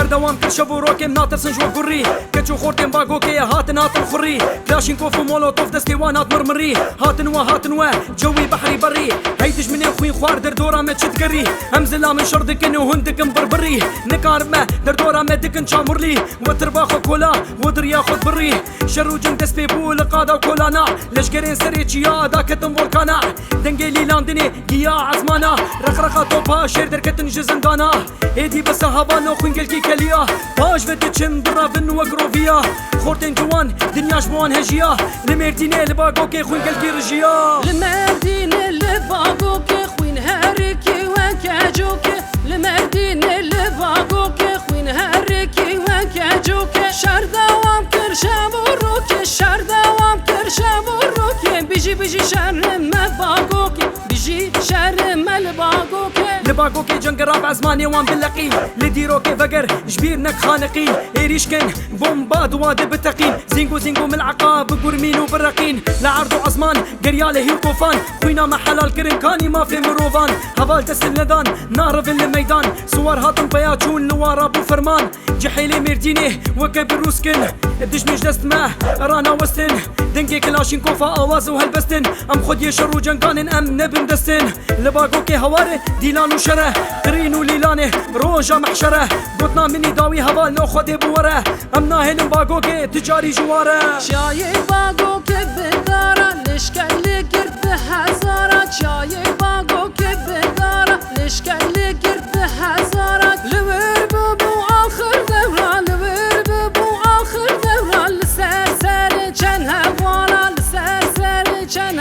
بردوام كل شبو روكم ناطر سنجو قري كتشو خورتين باقوكي هاتن هاتن خري كلاشينكوف ومولوتوف دستيوانات مرمري هاتن وا جوي بحري بري هيدج من اخوي خوار دردورا ما تشتقري همزلا من شردك انو هندك مبربري نكار ما دردورا ما دكن شامرلي وترباخو كولا ودر ياخد بري شروجن دس بيبول قادا وكولانا لشقرين سريتشيا داكتن فولكانا دنجيلي لاندني جيا عزمانا رخرخا توبا شير دركتن جزندانا ايدي بس هابانو خوينجل كي كليا باش فتتشم درافن وقروفيا خورتين جوان دنياش بوان هجيا لميرتيني لباقوكي خوينجل كي رجيا لمرديني لباقوكي خوين هاريكي وكاجوكي لمرديني لباقوكي خوين هاريكي وكاجوكي شهر دوام كرشا بروكي شهر دوام كرشا بروكي بيجي شهر ما باقوكي بيجي شهر ما الباقوكي لباقوكي جنگ رابع زماني وان باللقين لديروكي فقر جبيرنك خانقين ايريشكن بومباد وادي بتقين زينجو من العقاب قرمين وبرقين لعرضو عزمان قرياله هي الطوفان خوينا محل الكرم كاني ما في مروفان هبال تسلدان نار في الميدان صور هاتم بياتشون نوار ابو فرمان جحيلي ميرديني وكبر روسكن الدش مش دست ما رانا وستن دنجي كلاشينكوفا اواز وهلبستن ام خد يشرو جنقان ام نبن دستن لباقوكي هواره ديلان وشره قرين وليلانه روجا محشره قطنا مني داوي هبال نو خدي بوره ام ناهن باقوكي تجاري جواره شاي باقوكي بداره لشكالي قرب هزارات شاي باقوكي بداره لشكالي قرب هزارات لورببو آخر دوران لورببو آخر دوران لسرسر چن هوالا لسرسر چن